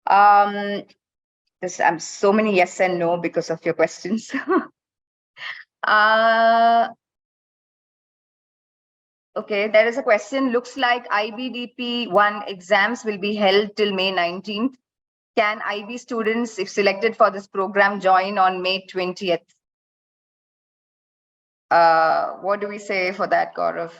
I'm so many yes and no because of your questions. uh, okay, there is a question. Looks like IBDP 1 exams will be held till May 19th. Can IB students, if selected for this program, join on May 20th? What do we say for that, Gaurav?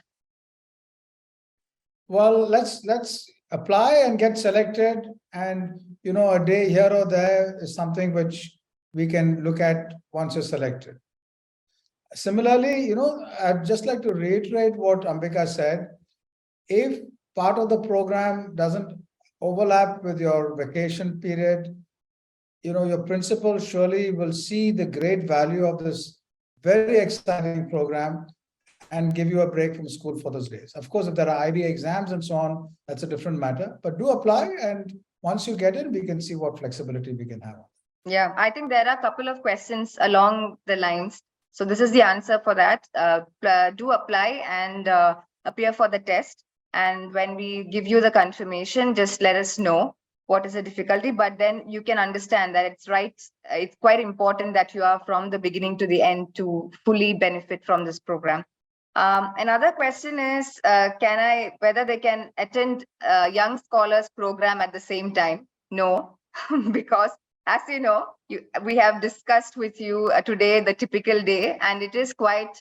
Well, let's apply and get selected, and a day here or there is something which we can look at once you're selected. Similarly, I'd just like to reiterate what Ambika said. If part of the program doesn't overlap with your vacation period, your principal surely will see the great value of this very exciting program and give you a break from school for those days. Of course, if there are IB exams and so on, that's a different matter. But do apply, and once you get in, we can see what flexibility we can have. Yeah, I think there are a couple of questions along the lines. So this is the answer for that. Do apply and appear for the test. And when we give you the confirmation, just let us know what is the difficulty. But then you can understand that it's right. It's quite important that you are from the beginning to the end to fully benefit from this program. Another question is, whether they can attend Young Scholars program at the same time? No, because as you know, we have discussed with you today the typical day, and it is quite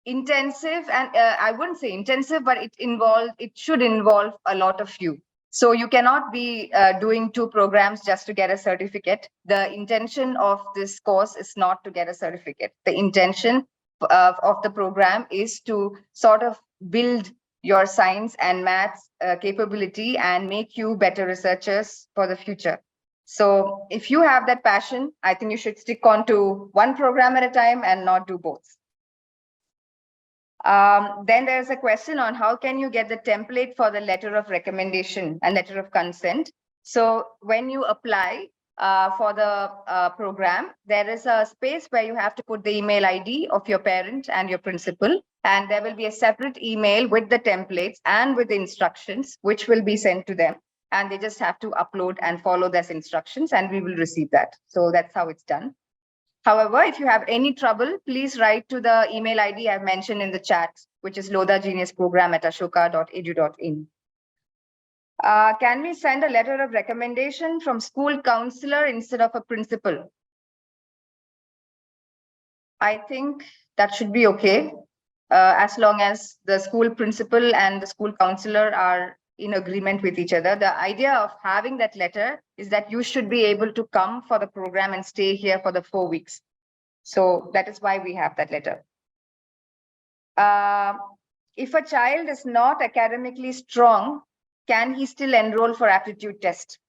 intensive. And I wouldn't say intensive, but it should involve a lot of you. So you cannot be doing 2 programs just to get a certificate. The intention of this course is not to get a certificate. The intention of the program is to sort of build your science and maths capability and make you better researchers for the future. So if you have that passion, I think you should stick on to 1 program at a time and not do both. Then there's a question on how can you get the template for the letter of recommendation and letter of consent. So when you apply for the program, there is a space where you have to put the email ID of your parent and your principal, and there will be a separate email with the templates and with the instructions, which will be sent to them. And they just have to upload and follow those instructions, and we will receive that. So that's how it's done. However, if you have any trouble, please write to the email ID I've mentioned in the chat, which is Lodha Genius Programme at ashoka.edu.in. Can we send a letter of recommendation from school counselor instead of a principal? I think that should be okay, as long as the school principal and the school counselor are in agreement with each other. The idea of having that letter is that you should be able to come for the program and stay here for the 4 weeks. So that is why we have that letter. If a child is not academically strong, can he still enroll for aptitude test?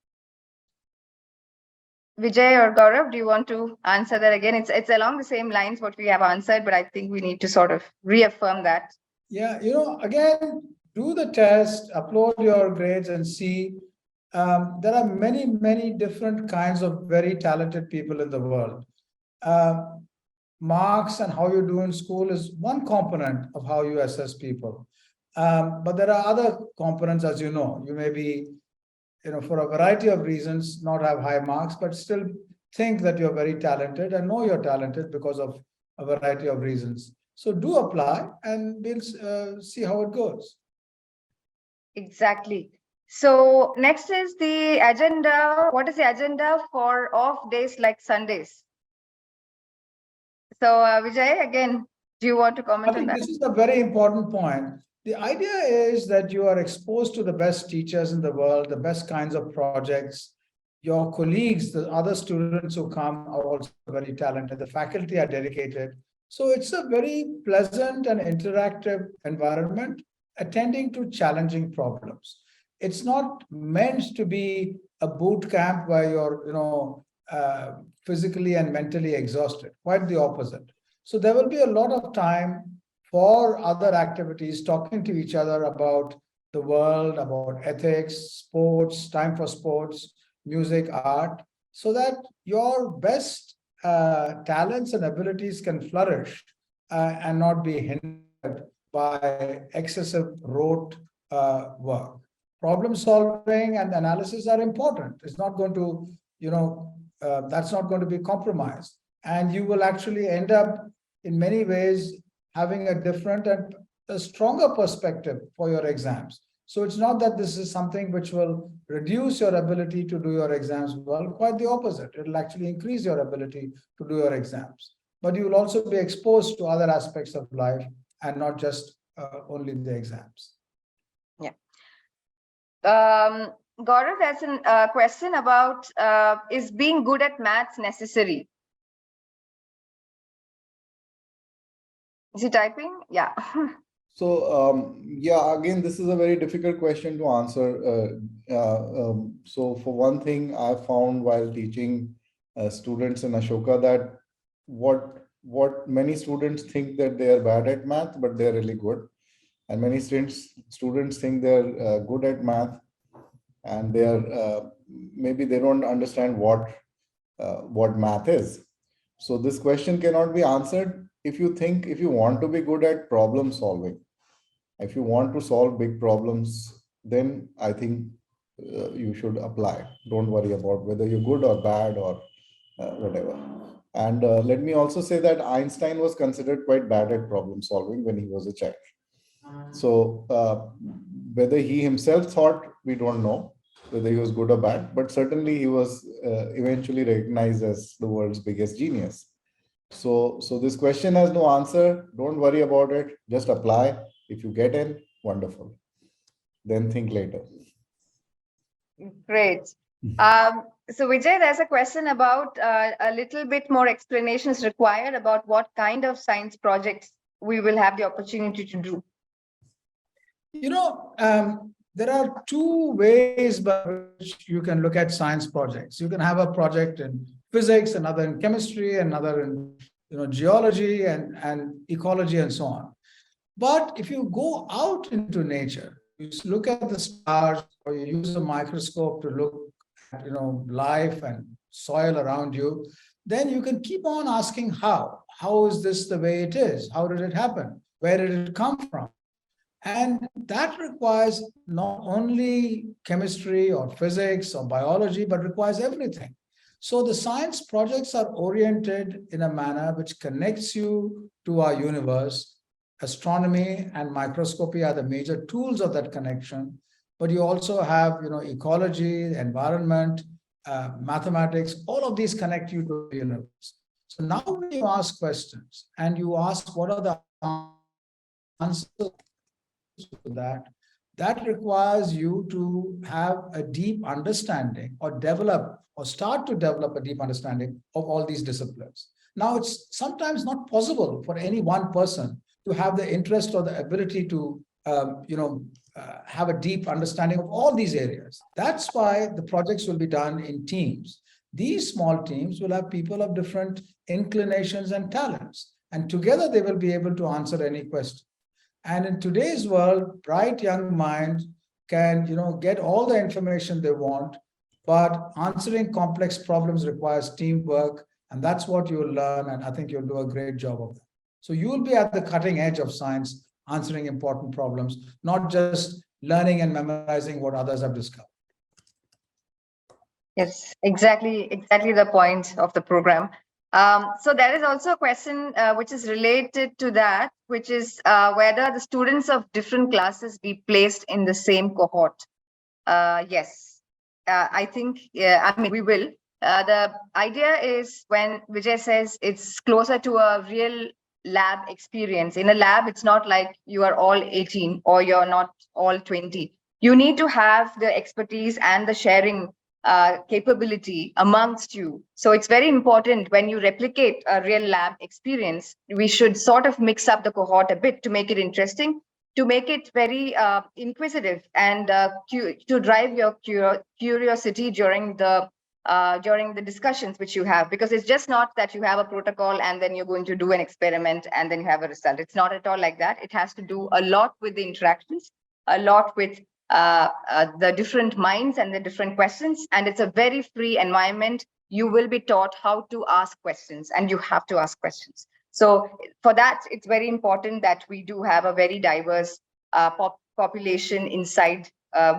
Vijay or Gaurav, do you want to answer that again? It's along the same lines what we have answered, but I think we need to sort of reaffirm that. Yeah, again, do the test, upload your grades and see. There are many, many different kinds of very talented people in the world. Marks and how you do in school is one component of how you assess people. But there are other components, as you know. You may be, for a variety of reasons, not have high marks, but still think that you're very talented and know you're talented because of a variety of reasons. So do apply, and we'll see how it goes. Exactly. So next is the agenda. What is the agenda for off days like Sundays? So Vijay, again, do you want to comment on that? This is a very important point. The idea is that you are exposed to the best teachers in the world, the best kinds of projects. Your colleagues, the other students who come, are also very talented. The faculty are dedicated. So it's a very pleasant and interactive environment attending to challenging problems. It's not meant to be a boot camp where you're, physically and mentally exhausted. Quite the opposite. So there will be a lot of time for other activities, talking to each other about the world, about ethics, sports, time for sports, music, art, so that your best talents and abilities can flourish and not be hindered by excessive rote work. problem solving and analysis are important. It's not going to, that's not going to be compromised. And you will actually end up in many ways having a different and a stronger perspective for your exams. So it's not that this is something which will reduce your ability to do your exams well, quite the opposite. It'll actually increase your ability to do your exams. But you will also be exposed to other aspects of life and not just only the exams. Yeah. Gaurav, there's a question about is being good at maths necessary? Is he typing? Yeah. So, yeah, again, this is a very difficult question to answer. So for one thing, I found while teaching students in Ashoka that what many students think that they are bad at math, but they're really good. And many students think they're good at math and they're maybe they don't understand what math is. So this question cannot be answered if you want to be good at problem solving. If you want to solve big problems, then I think you should apply. Don't worry about whether you're good or bad or whatever. And let me also say that Einstein was considered quite bad at problem solving when he was a child. So whether he himself thought, we don't know whether he was good or bad, but certainly he was eventually recognized as the world's biggest genius. So this question has no answer. Don't worry about it. Just apply. If you get in, wonderful. Then think later. Great. So Vijay, there's a question about a little bit more explanations required about what kind of science projects we will have the opportunity to do. There are two ways by which you can look at science projects. You can have a project in physics, another in chemistry, another in geology and ecology and so on. But if you go out into nature, you look at the stars or you use a microscope to look at life and soil around you, then you can keep on asking how. How is this the way it is? How did it happen? Where did it come from? And that requires not only chemistry or physics or biology, but requires everything. So the science projects are oriented in a manner which connects you to our universe. Astronomy and microscopy are the major tools of that connection. But you also have, ecology, environment, mathematics, all of these connect you to the universe. So now when you ask questions and you ask what are the answers to that requires you to have a deep understanding or start to develop a deep understanding of all these disciplines. Now, it's sometimes not possible for any one person to have the interest or the ability to have a deep understanding of all these areas. That's why the projects will be done in teams. These small teams will have people of different inclinations and talents, and together they will be able to answer any question. And in today's world, bright young minds can, get all the information they want, but answering complex problems requires teamwork, and that's what you'll learn. And I think you'll do a great job of that. So you will be at the cutting edge of science, answering important problems, not just learning and memorizing what others have discovered. Yes, exactly the point of the program. So there is also a question which is related to that, which is whether the students of different classes be placed in the same cohort. Yes, I think, we will. The idea is when Vijay says it's closer to a real lab experience. In a lab, it's not like you are all 18 or you're not all 20. You need to have the expertise and the sharing capability amongst you. So it's very important when you replicate a real lab experience, we should sort of mix up the cohort a bit to make it interesting, to make it very inquisitive and to drive your curiosity during the discussions which you have, because it's just not that you have a protocol and then you're going to do an experiment and then you have a result. It's not at all like that. It has to do a lot with the interactions, a lot with the different minds and the different questions, and it's a very free environment. You will be taught how to ask questions, and you have to ask questions. So for that, it's very important that we do have a very diverse population inside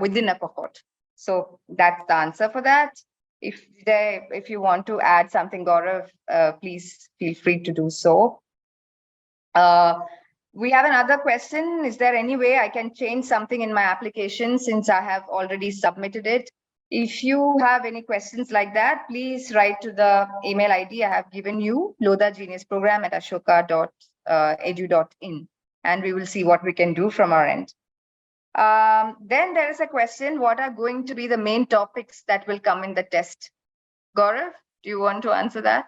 within a cohort. So that's the answer for that. If you want to add something, Gaurav, please feel free to do so. We have another question. Is there any way I can change something in my application since I have already submitted it? If you have any questions like that, please write to the email ID I have given you, Lodha Genius Programme at ashoka.edu.in, and we will see what we can do from our end. Then there is a question, what are going to be the main topics that will come in the test? Gaurav, do you want to answer that?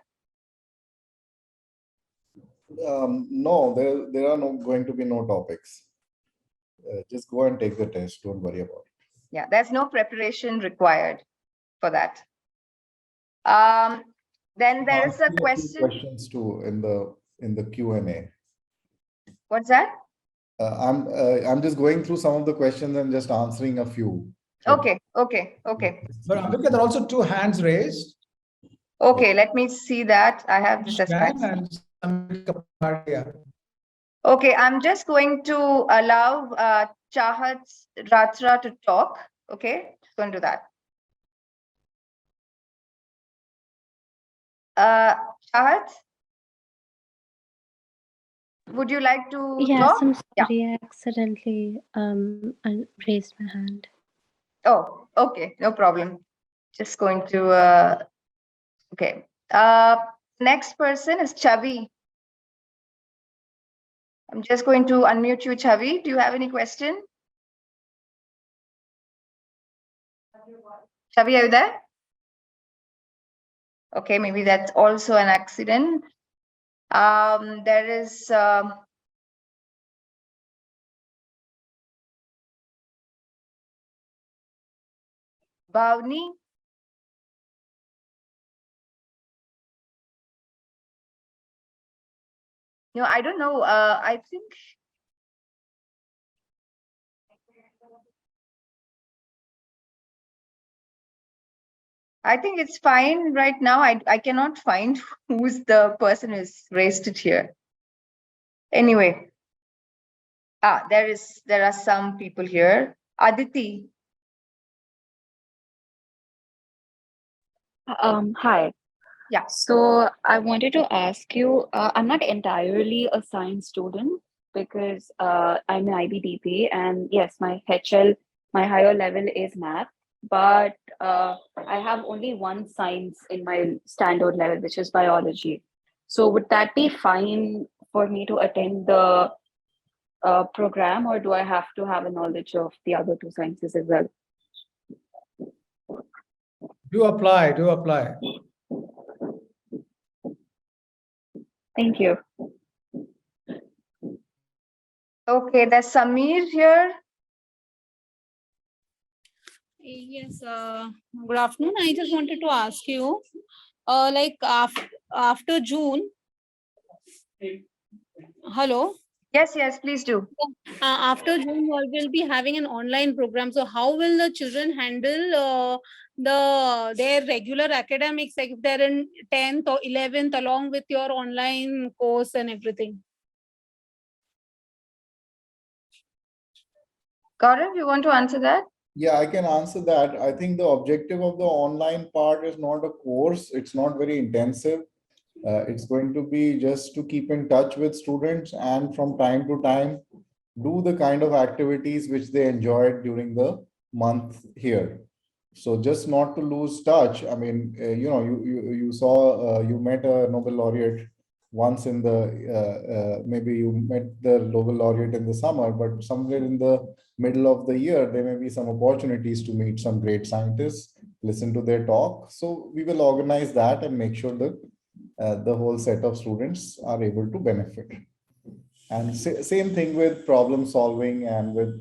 No, there are going to be no topics. Just go and take the test. Don't worry about it. Yeah, there's no preparation required for that. Then there is a question. Questions too in the Q&A. What's that? I'm just going through some of the questions and just answering a few. Okay. But Ambika, there are also 2 hands raised. Okay, let me see that. I have this as And Ambika Bhatia. Okay, I'm just going to allow Chahat Ratra to talk. Okay, just going to do that. Chahat, would you like to Yes, talk? I'm sorry, I accidentally I raised my hand. Oh, okay, no problem. Just going to okay. Next person is Chavi. I'm just going to unmute you, Chavi. Do you have any question? Chavi, are you there? Okay, maybe that's also an accident. There is Bhavni. No, I don't know. I think it's fine right now. I cannot find who's the person who's raised it here. Anyway, there are some people here. Aditi. Hi. Yeah. So I wanted to ask you, I'm not entirely a science student because I'm an IBDP, and yes, my HL, my higher level is math, but I have only one science in my standard level, which is biology. So would that be fine for me to attend the program, or do I have to have a knowledge of the other 2 sciences as well? Do apply. Thank you. Okay, there's Samir here. Yes, good afternoon. I just wanted to ask you, like after June, hello? Yes, please do. After June, we will be having an online program. So how will the children handle their regular academics, like if they're in 10th or 11th, along with your online course and everything? Gaurav, you want to answer that? Yeah, I can answer that. I think the objective of the online part is not a course. It's not very intensive. It's going to be just to keep in touch with students and from time to time do the kind of activities which they enjoyed during the month here. So just not to lose touch. I mean, you saw, you met a Nobel laureate once in the, maybe you met the Nobel laureate in the summer, but somewhere in the middle of the year, there may be some opportunities to meet some great scientists, listen to their talk. So we will organize that and make sure that the whole set of students are able to benefit. And same thing with problem solving and with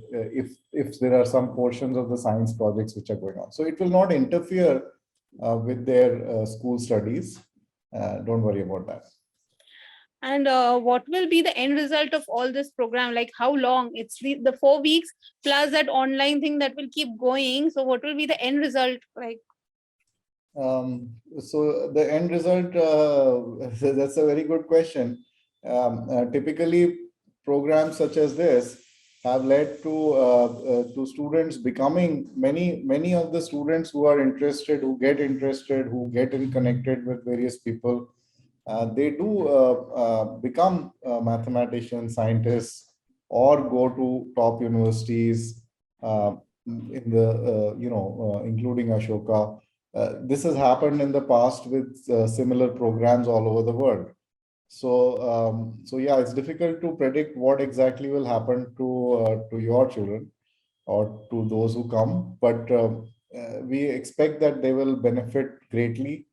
if there are some portions of the science projects which are going on. So it will not interfere with their school studies. Don't worry about that. And what will be the end result of all this program? Like how long? It's the 4 weeks plus that online thing that will keep going. So what will be the end result like? So the end result, that's a very good question. Typically, programs such as this have led to students becoming, many of the students who are interested, who get in connected with various people, they do become mathematicians, scientists, or go to top universities in the including Ashoka. This has happened in the past with similar programs all over the world. So yeah, it's difficult to predict what exactly will happen to your children or to those who come, but we expect that they will benefit greatly,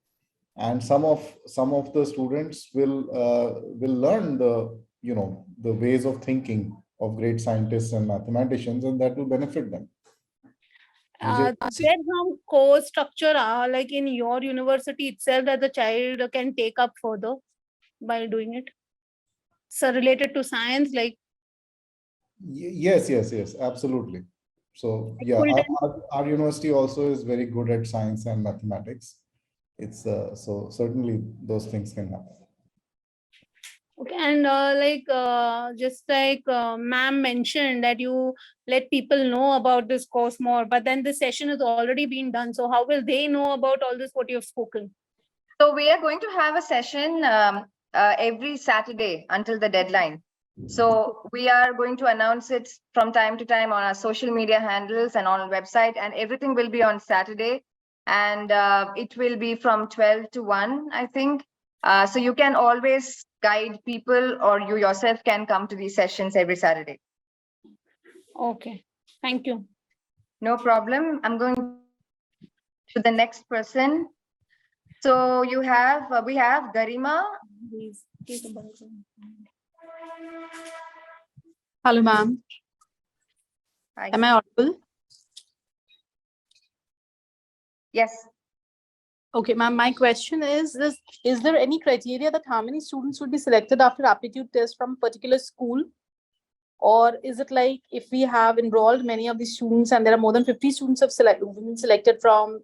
and some of the students will learn the ways of thinking of great scientists and mathematicians, and that will benefit them. Vijay? There's some course structure, like in your university itself, that the child can take up further by doing it. So related to science, like Yes, absolutely. So yeah, full time. our university also is very good at science and mathematics. It's so certainly those things can happen. Okay, and just like ma'am mentioned that you let people know about this course more, but then the session has already been done. So how will they know about all this, what you have spoken? So we are going to have a session every Saturday until the deadline. So we are going to announce it from time to time on our social media handles and on our website, and everything will be on Saturday. And it will be from 12 to 1, I think. So you can always guide people, or you yourself can come to these sessions every Saturday. Okay, thank you. No problem. I'm going to the next person. So we have Garima. Hello, ma'am. Hi. Am I audible? Yes. Okay, ma'am. My question is there any criteria that how many students would be selected after aptitude test from a particular school? Or is it like if we have enrolled many of these students and there are more than 50 students have been selected from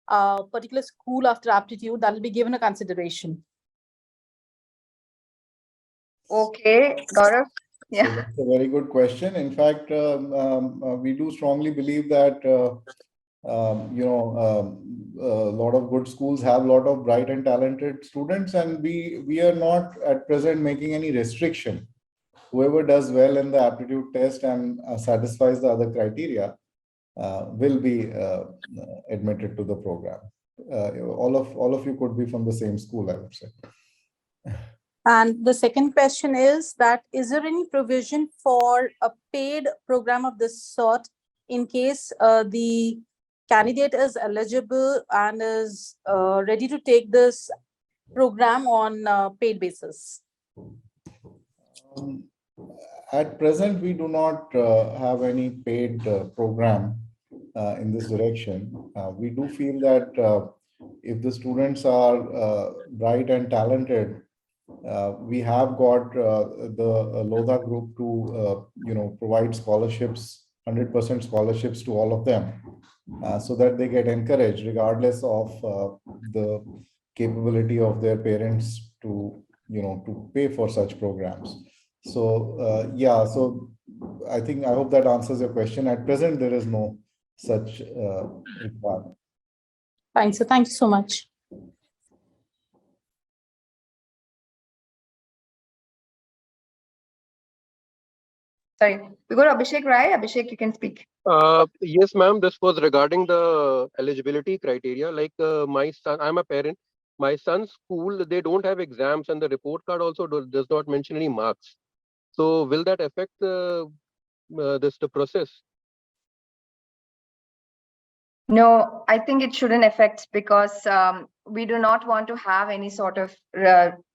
a particular school after aptitude, that will be given a consideration? Okay, Gaurav. Yeah. So that's a very good question. In fact, we do strongly believe that a lot of good schools have a lot of bright and talented students, and we are not at present making any restriction. Whoever does well in the aptitude test and satisfies the other criteria will be admitted to the program. All of you could be from the same school, I would say. And the second question is is there any provision for a paid program of this sort in case the candidate is eligible and is ready to take this program on paid basis? At present, we do not have any paid program in this direction. We do feel that if the students are bright and talented, we have got the Lodha group to provide scholarships, 100% scholarships to all of them, so that they get encouraged regardless of the capability of their parents to pay for such programs. So yeah, so I hope that answers your question. At present, there is no such requirement. Fine, so thank you so much. Sorry, we got Abhishek, right? Abhishek, you can speak. Yes, ma'am. This was regarding the eligibility criteria. Like my son, I'm a parent. My son's school, they don't have exams, and the report card also does not mention any marks. So will that affect the process? No, I think it shouldn't affect, because we do not want to have any sort of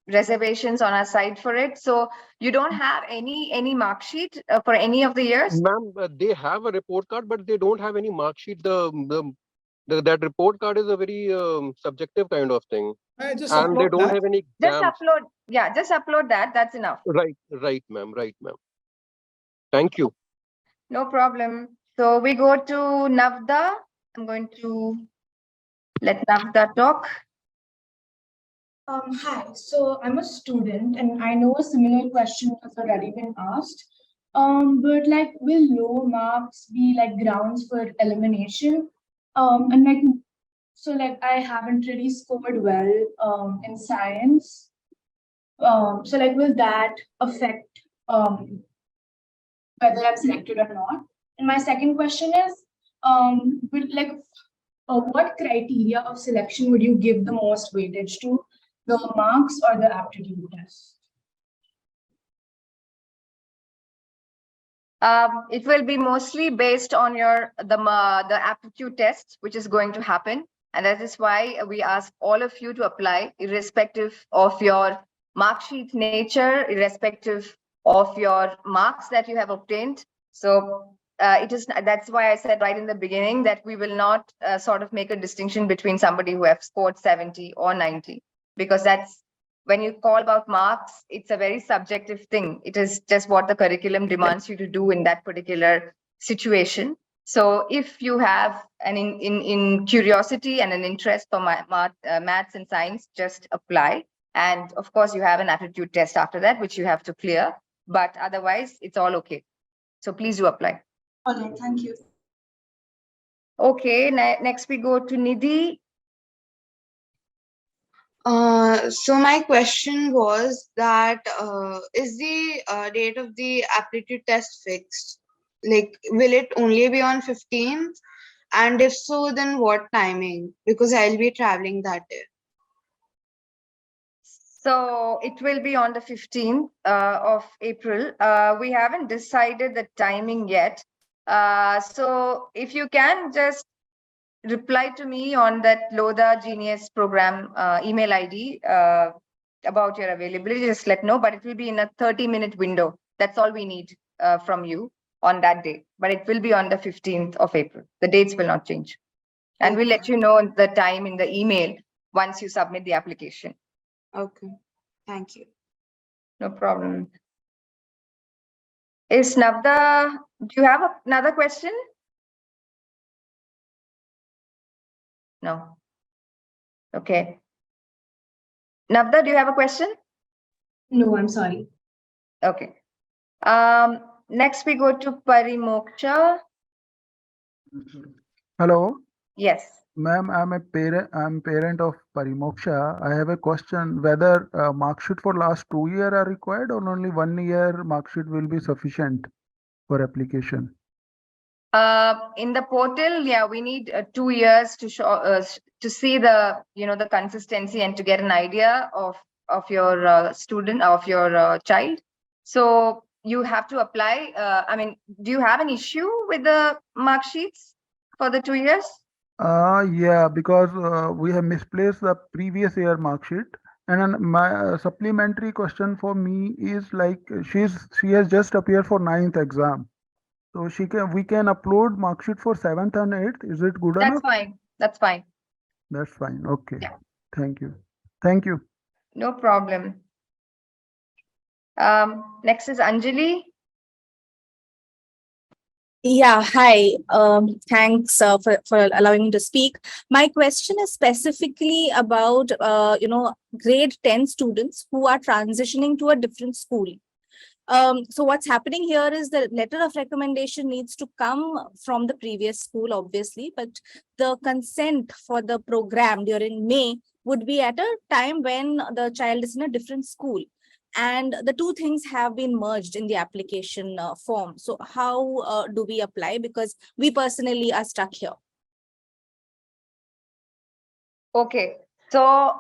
reservations on our side for it. So you don't have any mark sheet for any of the years? Ma'am, they have a report card, but they don't have any mark sheet. That report card is a very subjective kind of thing, Just and they upload don't that. have any Just exams. upload. Yeah, just upload that. That's enough. Right, ma'am. Right, ma'am. Thank you. No problem. So we go to Navda. I'm going to let Navda talk. Hi, so I'm a student and I know a similar question has already been asked. But like, will low marks be like grounds for elimination? And like, so like, I haven't really scored well in science. So like, will that affect whether I'm selected or not? And my second question is, will like, what criteria of selection would you give the most weightage to, the marks or the aptitude test? It will be mostly based on the aptitude test, which is going to happen. And that is why we ask all of you to apply, irrespective of your mark sheet nature, irrespective of your marks that you have obtained. So that's why I said right in the beginning that we will not sort of make a distinction between somebody who have scored 70 or 90, because that's, when you call about marks, it's a very subjective thing. It is just what the curriculum demands you to do in that particular situation. So if you have an in curiosity and an interest for maths and science, just apply. And of course, you have an aptitude test after that, which you have to clear. But otherwise, it's all okay. So please do apply. All right, thank you. Okay, next we go to Nidhi. So my question was that is the date of the aptitude test fixed? Like, will it only be on 15th? And if so, then what timing? Because I'll be traveling that day. So it will be on the 15th of April. We haven't decided the timing yet. So if you can just reply to me on that Lodha Genius Programme email ID about your availability, just let know, but it will be in a 30-minute window. That's all we need from you on that day, but it will be on the 15th of April. The dates will not change. And we'll let you know the time in the email once you submit the application. Okay, thank you. No problem. Is Navda, do you have another question? No. Okay. Navda, do you have a question? No, I'm sorry. Okay. Next we go to Parimoksha. Hello, Yes. ma'am. I'm parent of Parimoksha. I have a question whether mark sheet for last 2 years are required or only 1 year mark sheet will be sufficient for application. In the portal, yeah, we need 2 years to show to see the the consistency and to get an idea of your student, of your child. So you have to apply. I mean, do you have an issue with the mark sheets for the 2 years? Yeah, because we have misplaced the previous year mark sheet. And then my supplementary question for me is like she has just appeared for 9th exam. So we can upload mark sheet for 7th and 8th. Is it good That's enough? fine. That's fine. That's fine. Okay. Yeah. Thank you. Thank you. No problem. Next is Anjali. Yeah, hi. Thanks for allowing me to speak. My question is specifically about, grade 10 students who are transitioning to a different school. So what's happening here is the letter of recommendation needs to come from the previous school, obviously, but the consent for the program during May would be at a time when the child is in a different school. And the two things have been merged in the application form. So how do we apply? Because we personally are stuck here. Okay. So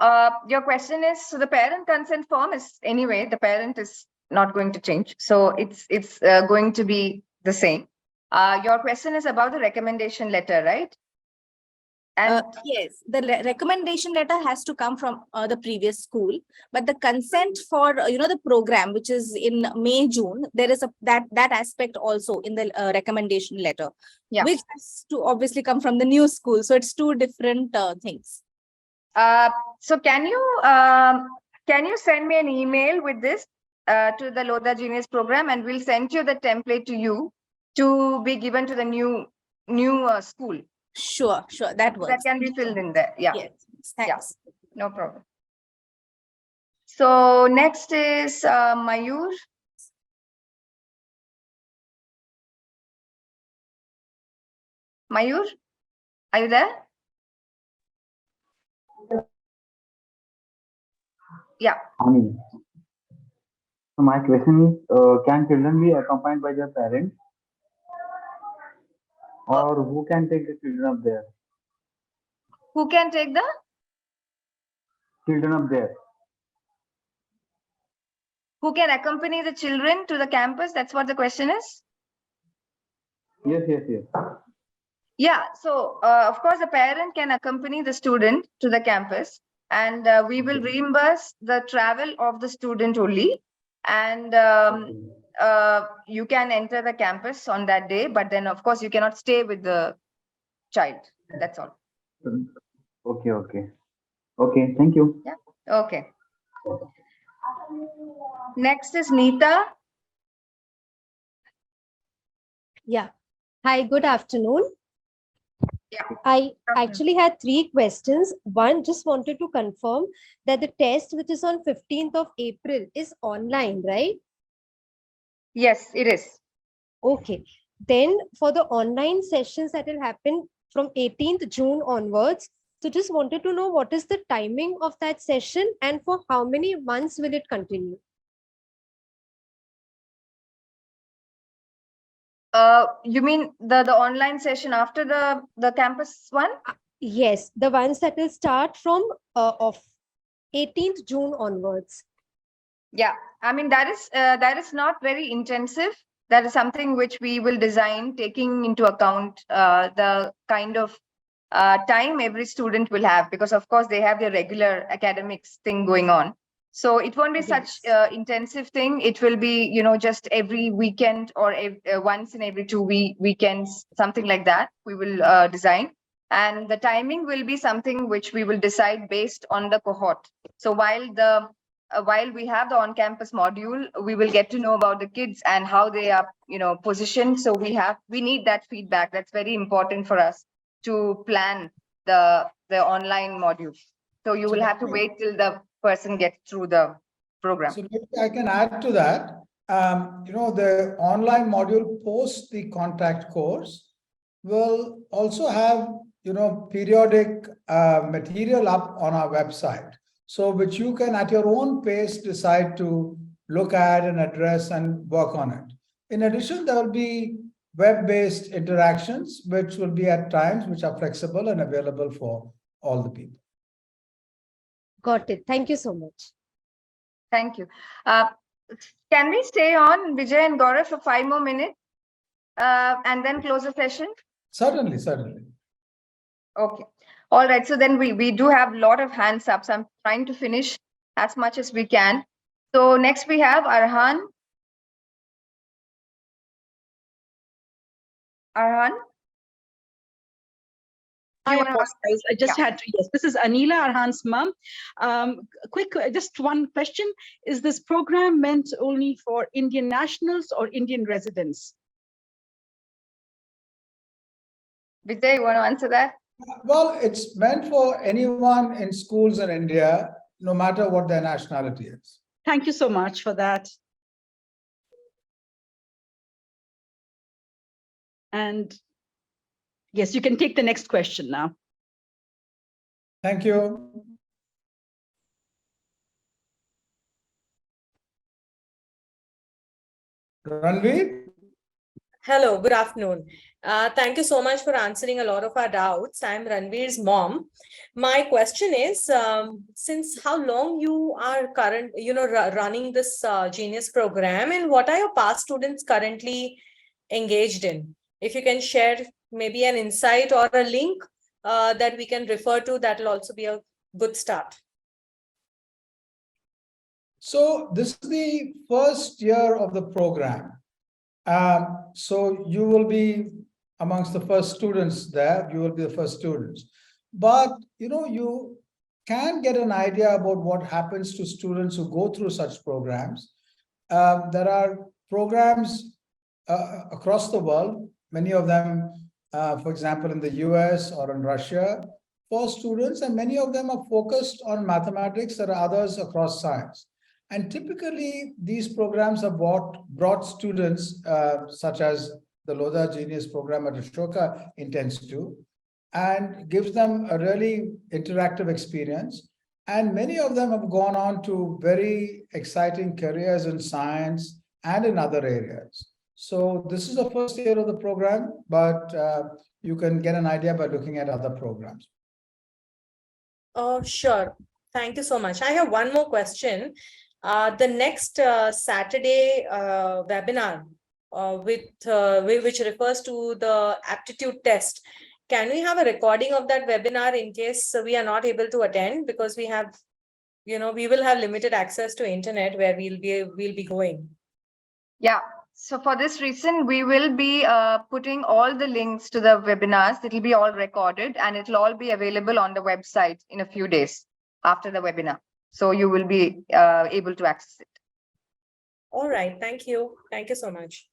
your question is, so the parent consent form is, anyway, the parent is not going to change. So it's going to be the same. Your question is about the recommendation letter, right? And yes, the recommendation letter has to come from the previous school, but the consent for the program, which is in May, June, there is that aspect also in the recommendation letter, yeah, which has to obviously come from the new school. So it's two different things. So can you send me an email with this to the Lodha Genius Programme, and we'll send you the template to you to be given to the new school. Sure, that works. That can be filled in there. Yeah. Yes, thanks. Yeah, no problem. So next is Mayur. Mayur, are you there? Yeah. So my question is, can children be accompanied by their parents? Or who can take the children up there? Who can take the? Children up there. Who can accompany the children to the campus? That's what the question is? Yes. Yeah, so of course, the parent can accompany the student to the campus, and we will reimburse the travel of the student only. And you can enter the campus on that day, but then of course you cannot stay with the child. That's all. Okay. Thank you. Yeah. Okay. Next is Neeta. Yeah. Hi, good afternoon. Yeah. I actually had 3 questions. One, just wanted to confirm that the test, which is on 15th of April, is online, right? Yes, it is. Okay. Then for the online sessions that will happen from 18th June onwards, so just wanted to know what is the timing of that session and for how many months will it continue? You mean the online session after the campus one? Yes, the ones that will start from of 18th June onwards. Yeah, I mean that is not very intensive. That is something which we will design taking into account the kind of time every student will have, because of course they have their regular academics thing going on. So it won't be such intensive thing. It will be, just every weekend or once in every 2 weekends, something like that we will design. And the timing will be something which we will decide based on the cohort. So while we have the on-campus module, we will get to know about the kids and how they are, positioned. So we need that feedback. That's very important for us to plan the online module. So you will have to wait till the person gets through the program. So maybe I can add to that. The online module post the contact course will also have, periodic material up on our website. So which you can at your own pace decide to look at and address and work on it. In addition, there will be web-based interactions, which will be at times which are flexible and available for all the people. Got it. Thank you so much. Thank you. Can we stay on, Vijay and Gaurav, for 5 more minutes and then close the session? Certainly. Okay. All right. So then we do have a lot of hands up. So I'm trying to finish as much as we can. So next we have Arhan. Arhan? I apologize. I just had to. Yes, this is Anila, Arhan's mom. Just one question. Is this program meant only for Indian nationals or Indian residents? Vijay, you want to answer that? Well, it's meant for anyone in schools in India, no matter what their nationality is. Thank you so much for that. And yes, you can take the next question now. Thank you. Ranveer? Hello, good afternoon. Thank you so much for answering a lot of our doubts. I'm Ranveer's mom. My question is, since how long you are running this Genius program, and what are your past students currently engaged in? If you can share maybe an insight or a link that we can refer to, that will also be a good start. So this is the first year of the program. So you will be amongst the first students there. You will be the first students. But, you can get an idea about what happens to students who go through such programs. There are programs across the world, many of them, for example, in the US or in Russia, for students, and many of them are focused on mathematics. There are others across science. And typically, these programs have brought students such as the Lodha Genius Program at Ashoka intends to, and gives them a really interactive experience. And many of them have gone on to very exciting careers in science and in other areas. So this is the first year of the program, but you can get an idea by looking at other programs. Oh, sure. Thank you so much. I have one more question. The next Saturday webinar which refers to the aptitude test. Can we have a recording of that webinar in case we are not able to attend, because we have, we will have limited access to internet where we'll be going. Yeah. So for this reason, we will be putting all the links to the webinars. It will be all recorded and it will all be available on the website in a few days after the webinar. So you will be able to access it. All right. Thank you. Thank you so much.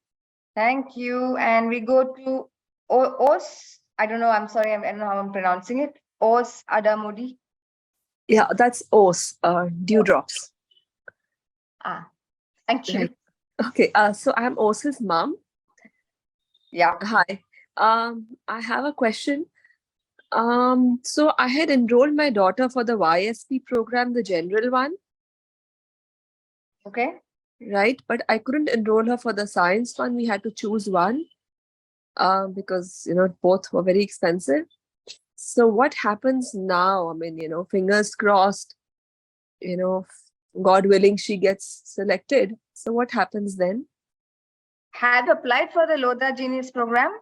Thank you. And we go to Os. I don't know. I'm sorry. I don't know how I'm pronouncing it. Os Adamudi. Yeah, that's Os, dewdrops. Ah, thank you. Right. Okay, so I'm Os's mom. Yeah. Hi. I have a question. So I had enrolled my daughter for the YSP program, the general one. Okay. Right, but I couldn't enroll her for the science one. We had to choose one because, both were very expensive. So what happens now? I mean, fingers crossed, God willing, she gets selected. So what happens then? Have applied for the Lodha Genius Programme?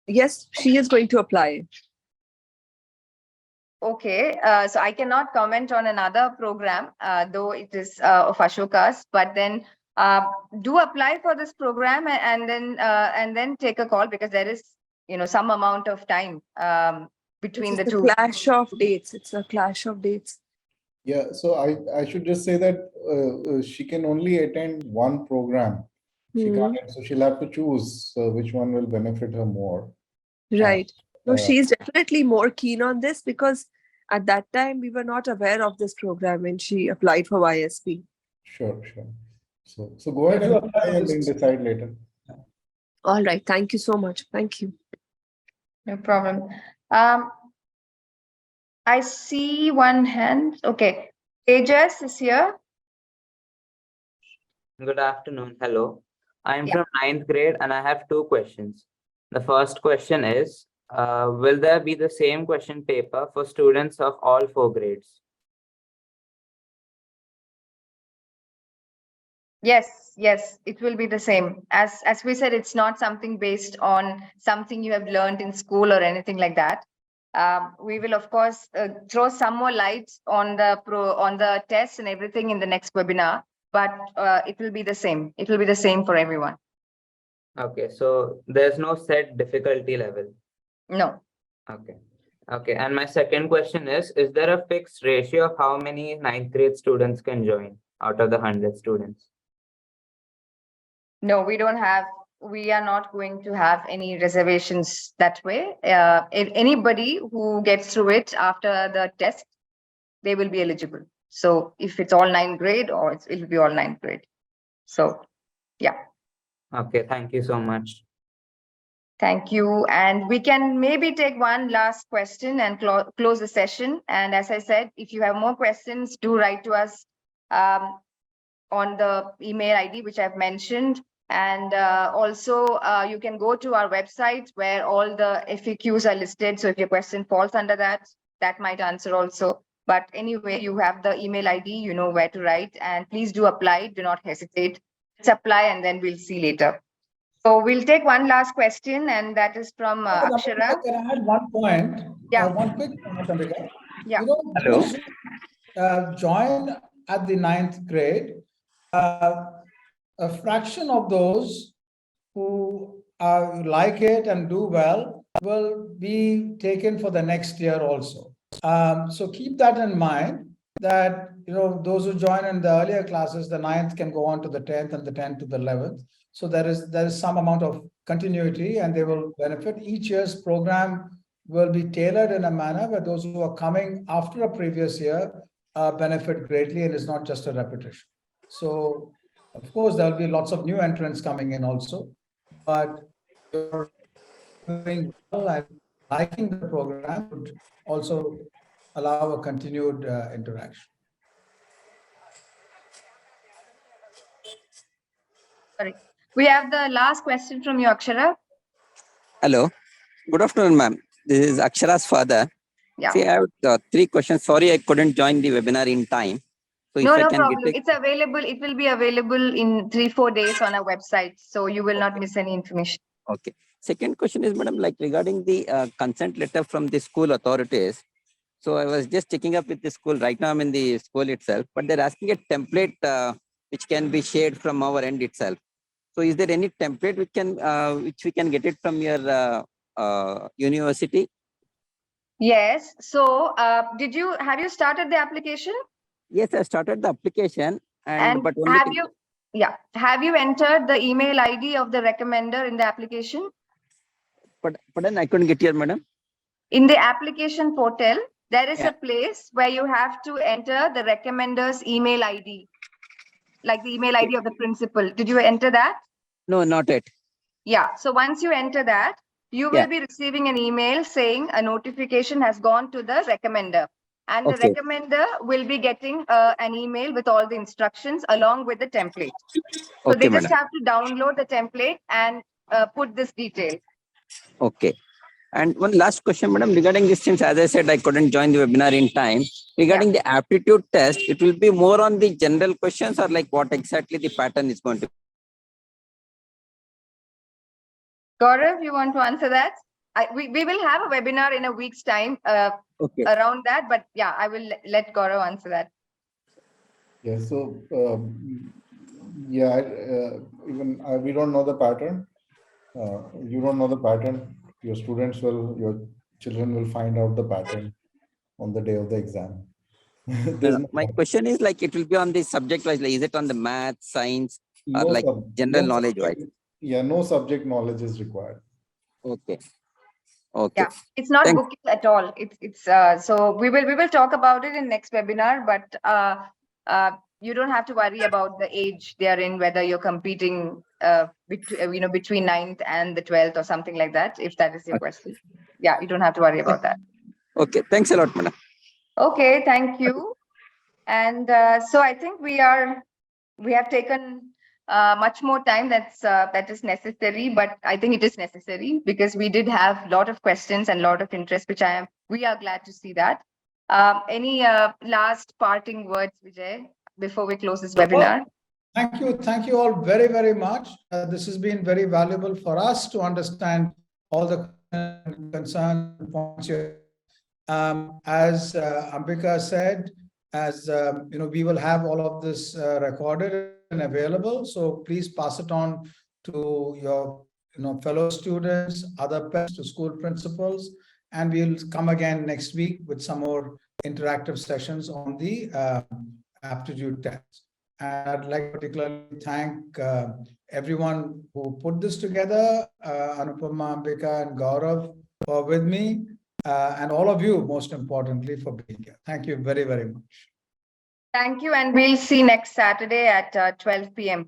Yes, she is going to apply. Okay, so I cannot comment on another program, though it is of Ashoka's, but then do apply for this program and then take a call, because there is, some amount of time between the two. Clash of dates. It's a clash of dates. Yeah, so I should just say that she can only attend one program. She can't, so she'll have to choose which one will benefit her more. Right. No, she's definitely more keen on this because at that time we were not aware of this program when she applied for YSP. Sure. So go ahead and apply and then decide later. All right. Thank you so much. Thank you. No problem. I see one hand. Okay. Tejas is here. Good afternoon. Hello. I'm from 9th grade and I have two questions. The first question is, will there be the same question paper for students of all 4 grades? Yes, it will be the same. As we said, it's not something based on something you have learned in school or anything like that. We will, of course, throw some more light on the tests and everything in the next webinar, but it will be the same. It will be the same for everyone. Okay, so there's no set difficulty level? No. Okay. And my second question is there a fixed ratio of how many 9th grade students can join out of the 100 students? No, we are not going to have any reservations that way. If anybody who gets through it after the test, they will be eligible. So if it's all 9th grade, or it will be all 9th grade. So, yeah. Okay, thank you so much. Thank you. And we can maybe take one last question and close the session. And as I said, if you have more questions, do write to us on the email ID, which I've mentioned. And also you can go to our website where all the FAQs are listed. So if your question falls under that might answer also. But anyway, you have the email ID, you know where to write, and please do apply. Do not hesitate. Let's apply and then we'll see later. So we'll take one last question, and that is from Akshara. Can I add one point? Yeah. One quick point, Ambika. Yeah. Hello. Those who join at the 9th grade, a fraction of those who like it and do well will be taken for the next year also. So keep that in mind, that those who join in the earlier classes, the 9th can go on to the 10th and the 10th to the 11th. So there is some amount of continuity and they will benefit. Each year's program will be tailored in a manner where those who are coming after a previous year benefit greatly, and it's not just a repetition. So of course, there will be lots of new entrants coming in also, but you're doing well and liking the program would also allow a continued interaction. Sorry. We have the last question from you, Akshara. Hello. Good afternoon, ma'am. This is Akshara's father. Yeah. See, I have 3 questions. Sorry, I couldn't join the webinar in time. So No, if I no can problem. get It's available. It will be available in 3-4 days on our website. So you will not miss any information. Okay. Second question is, madam, like regarding the consent letter from the school authorities. So I was just checking up with the school. Right now I'm in the school itself, but they're asking a template which can be shared from our end itself. So is there any template which we can get it from your university? Yes. So have you started the application? Yes, I started the application And but only have you entered the email ID of the recommender in the application? but then I couldn't get here, madam. In the application portal, there is Yeah. a place where you have to enter the recommender's email ID, like the email ID of the principal. Did you enter that? No, not yet. Yeah. So once you enter that, you will be receiving an email saying a notification has gone to the recommender. And the Okay. recommender will be getting an email with all the instructions along with the template. So Okay, they just madam. have to download the template and put this detail. Okay. And one last question, madam, regarding this, since as I said, I couldn't join the webinar in time. Regarding the aptitude test, it will be more on the general questions or like what exactly the pattern is going to be? Gaurav, you want to answer that? We will have a webinar in a week's time around that, but yeah, I will let Gaurav answer that. Yeah, so we don't know the pattern. You don't know the pattern. Your children will find out the pattern on the day of the exam. My question is like it will be on the subject wise, like is it on the math, science, or No like general knowledge wise? Yeah, no subject knowledge is required. Okay. Okay. Yeah, it's not booking at all. It's so we will talk about it in next webinar, but you don't have to worry about the age they are in, whether you're competing between 9th and the 12th or something like that, if that is your question. Yeah, you don't have to worry about that. Okay, thanks a lot, madam. Okay, thank you. And so I think we have taken much more time that is necessary, but I think it is necessary because we did have a lot of questions and a lot of interest, which we are glad to see that. Any last parting words, Vijay, before we close this webinar? Thank you all very, very much. This has been very valuable for us to understand all the concerns and points here. As Ambika said, we will have all of this recorded and available. So please pass it on to your fellow students, other parents, to school principals, and we'll come again next week with some more interactive sessions on the aptitude test. And I'd like to particularly thank everyone who put this together, Anupama, Ambika, and Gaurav for with me, and all of you, most importantly, for being here. Thank you very, very much. Thank you, and we'll see next Saturday at 12 p.m.